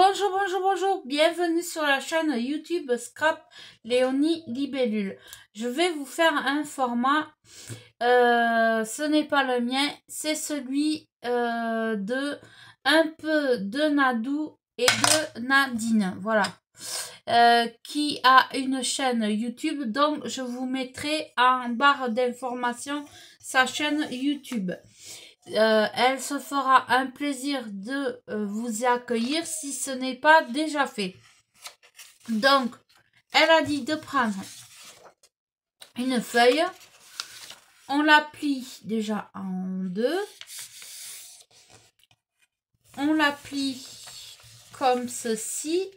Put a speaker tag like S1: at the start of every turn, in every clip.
S1: Bonjour, bonjour, bonjour, bienvenue sur la chaîne YouTube Scrap Léonie Libellule. Je vais vous faire un format, ce n'est pas le mien, c'est celui de un peu de Nadou et de Nadine, voilà. Qui a une chaîne YouTube, donc je vous mettrai en barre d'informations sa chaîne YouTube. Elle se fera un plaisir de vous y accueillir si ce n'est pas déjà fait. Donc, elle a dit de prendre une feuille. On la plie déjà en deux. On la plie comme ceci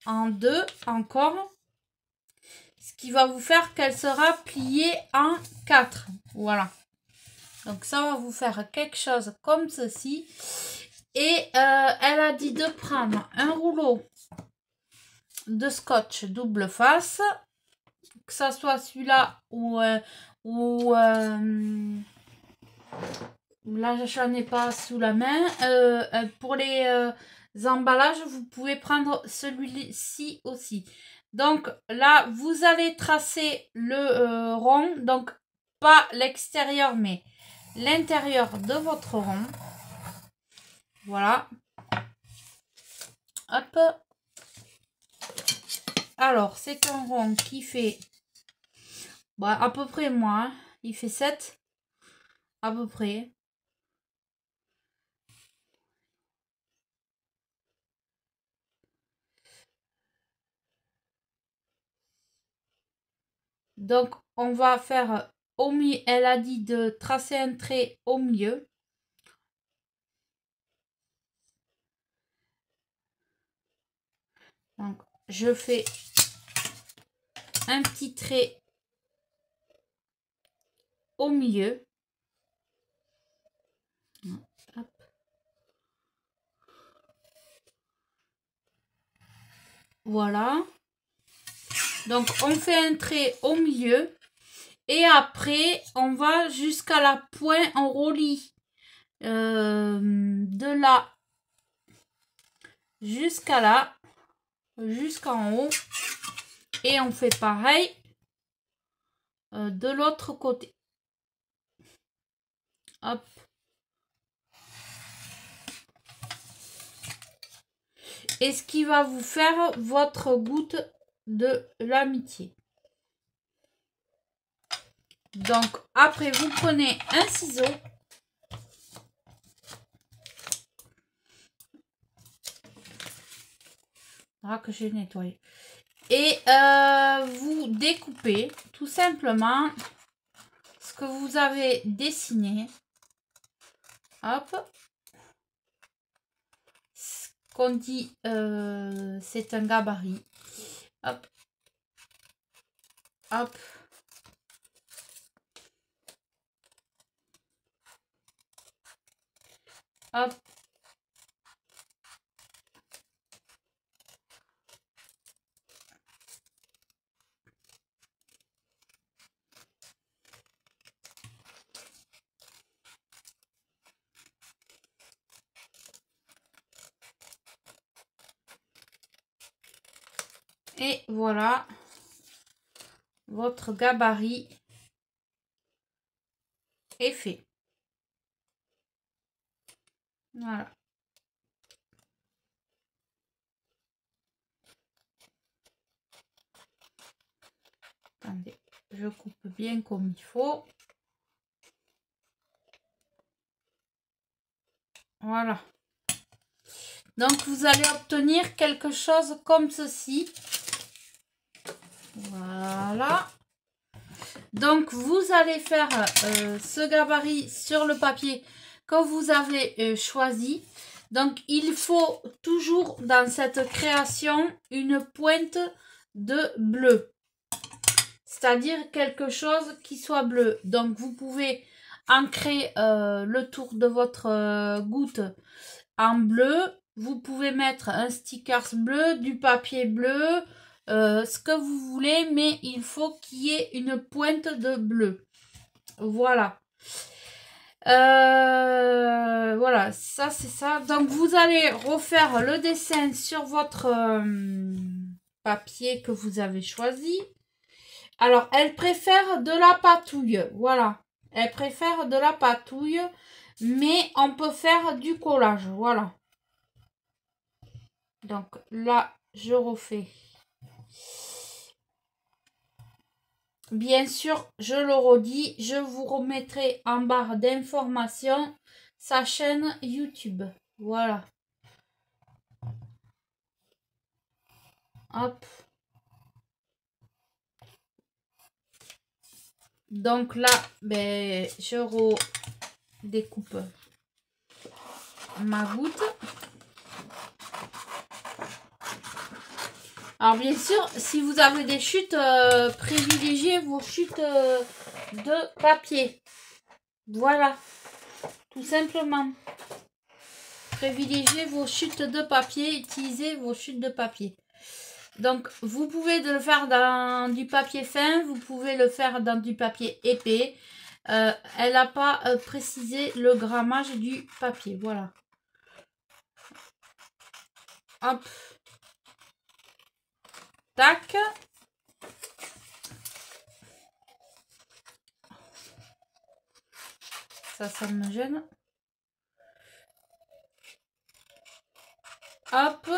S1: en deux encore. Ce qui va vous faire qu'elle sera pliée en quatre. Voilà. Donc ça va vous faire quelque chose comme ceci. Et elle a dit de prendre un rouleau de scotch double face. Que ça soit celui-là ou là j'en ai pas sous la main. Pour les emballages, vous pouvez prendre celui-ci aussi. Donc là, vous allez tracer le rond. Donc pas l'extérieur, mais l'intérieur de votre rond. Voilà. Hop. Alors, c'est un rond qui fait à peu près moi. Hein, il fait 7. À peu près. Donc, on va faire au milieu. Elle a dit de tracer un trait au milieu. Donc, je fais un petit trait au milieu. Hop. Voilà. Donc, on fait un trait au milieu. Et après, on va jusqu'à la pointe, on relie de là jusqu'à là, jusqu'en haut. Et on fait pareil de l'autre côté. Hop. Et ce qui va vous faire votre goutte de l'amitié. Donc, après, vous prenez un ciseau. Que j'ai nettoyé. Et vous découpez tout simplement ce que vous avez dessiné. Hop. Ce qu'on dit, c'est un gabarit. Hop. Hop. Hop. Et voilà, votre gabarit est fait. Voilà. Attendez, je coupe bien comme il faut. Voilà. Donc, vous allez obtenir quelque chose comme ceci. Voilà. Donc, vous allez faire ce gabarit sur le papier que vous avez choisi. Donc, il faut toujours dans cette création une pointe de bleu. C'est-à-dire quelque chose qui soit bleu. Donc, vous pouvez ancrer le tour de votre goutte en bleu. Vous pouvez mettre un sticker bleu, du papier bleu, ce que vous voulez, mais il faut qu'il y ait une pointe de bleu. Voilà. Voilà, ça c'est ça. Donc vous allez refaire le dessin sur votre papier que vous avez choisi. Alors, elle préfère de la patouille. Voilà. Elle préfère de la patouille. Mais on peut faire du collage. Voilà. Donc là, je refais. Bien sûr, je le redis, je vous remettrai en barre d'informations sa chaîne YouTube. Voilà. Hop. Donc là, ben, je redécoupe ma goutte. Alors bien sûr, si vous avez des chutes, privilégiez vos chutes de papier. Voilà, tout simplement. Privilégiez vos chutes de papier, utilisez vos chutes de papier. Donc, vous pouvez le faire dans du papier fin, vous pouvez le faire dans du papier épais. Elle n'a pas précisé le grammage du papier, voilà. Hop. Tac. Ça me gêne. Hop.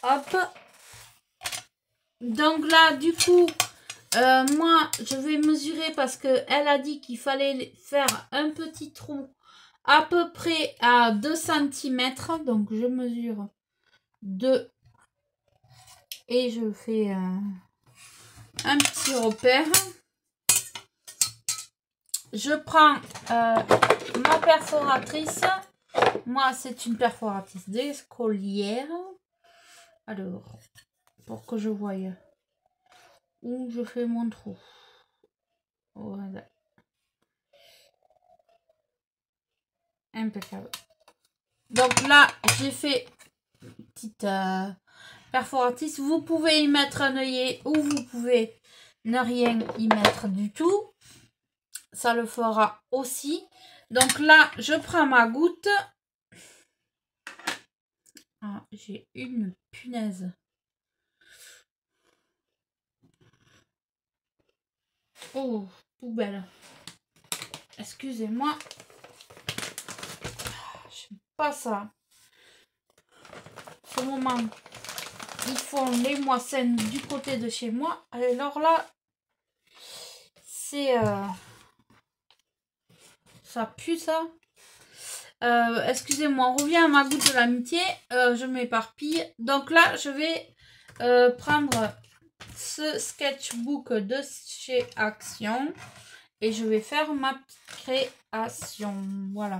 S1: Hop. Donc là, du coup, moi, je vais mesurer parce qu'elle a dit qu'il fallait faire un petit trou à peu près à 2 cm. Donc, je mesure 2 et je fais un petit repère. Je prends ma perforatrice. Moi, c'est une perforatrice d'escolière. Alors, pour que je voie où je fais mon trou. Voilà. Impeccable. Donc là, j'ai fait une petite perforatrice. Vous pouvez y mettre un œillet ou vous pouvez ne rien y mettre du tout. Ça le fera aussi. Donc là, je prends ma goutte. Ah, j'ai une punaise. Oh, poubelle. Excusez-moi. J'aime pas ça. Ce moment, ils font les moissons du côté de chez moi. Alors là, c'est... ça pue ça. Excusez-moi, on revient à ma goutte de l'amitié. Je m'éparpille. Donc là, je vais prendre ce sketchbook de chez Action et je vais faire ma petite création. Voilà.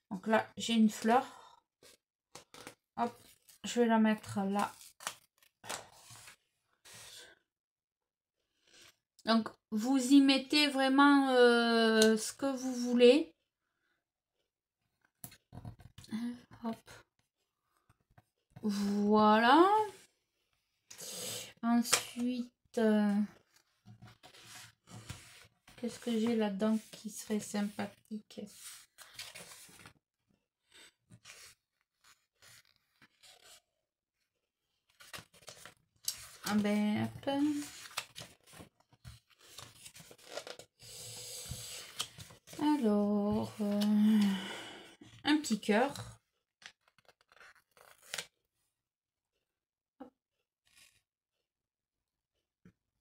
S1: Donc là, j'ai une fleur. Hop, je vais la mettre là. Donc, vous y mettez vraiment ce que vous voulez. Hop. Voilà. Ensuite, qu'est-ce que j'ai là-dedans qui serait sympathique? Ah ben, hop. Alors, un petit cœur.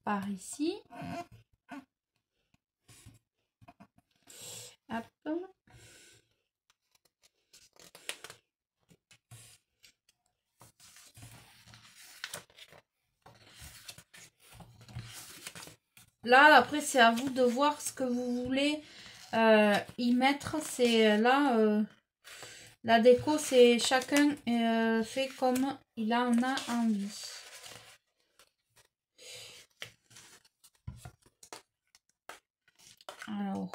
S1: Par ici. Hop. Là, après, c'est à vous de voir ce que vous voulez y mettre. C'est là, la déco, c'est chacun fait comme il en a envie. Alors,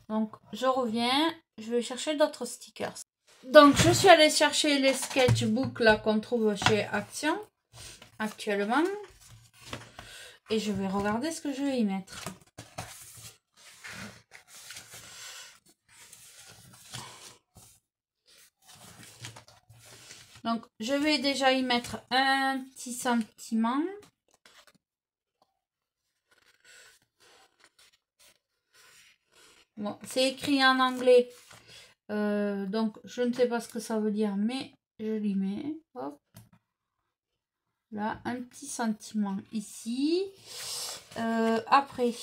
S1: donc je reviens, je vais chercher d'autres stickers. Donc je suis allée chercher les sketchbooks là qu'on trouve chez Action actuellement. Et je vais regarder ce que je vais y mettre. Donc je vais déjà y mettre un petit sentiment. Bon, c'est écrit en anglais. Donc je ne sais pas ce que ça veut dire, mais je l'y mets. Hop. Là, un petit sentiment ici. Après.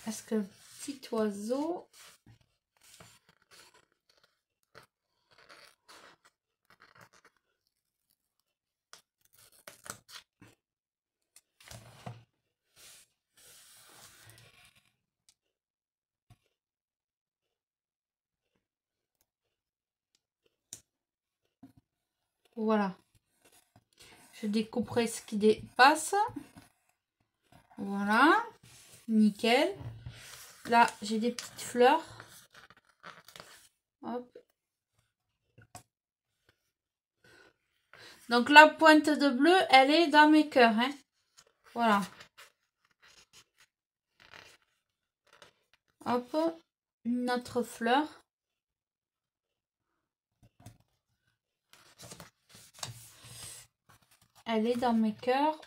S1: Est-ce que petit oiseau. Voilà. Je découperai ce qui dépasse. Voilà. Nickel. Là, j'ai des petites fleurs. Hop. Donc, la pointe de bleu, elle est dans mes cœurs. Hein. Voilà. Hop. Une autre fleur. Elle est dans mes cœurs.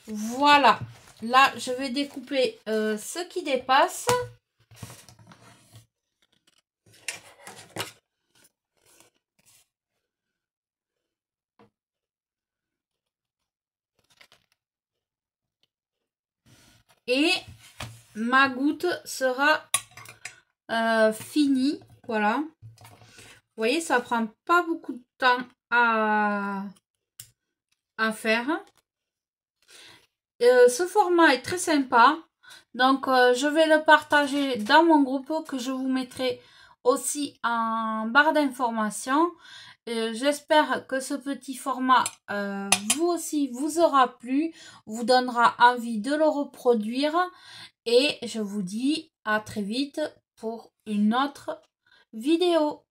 S1: Voilà. Là, je vais découper ce qui dépasse. Et ma goutte sera finie. Voilà. Vous voyez, ça prend pas beaucoup de temps à faire. Ce format est très sympa. Donc, je vais le partager dans mon groupe que je vous mettrai aussi en barre d'informations. J'espère que ce petit format vous aussi vous aura plu, vous donnera envie de le reproduire. Et je vous dis à très vite pour une autre vidéo.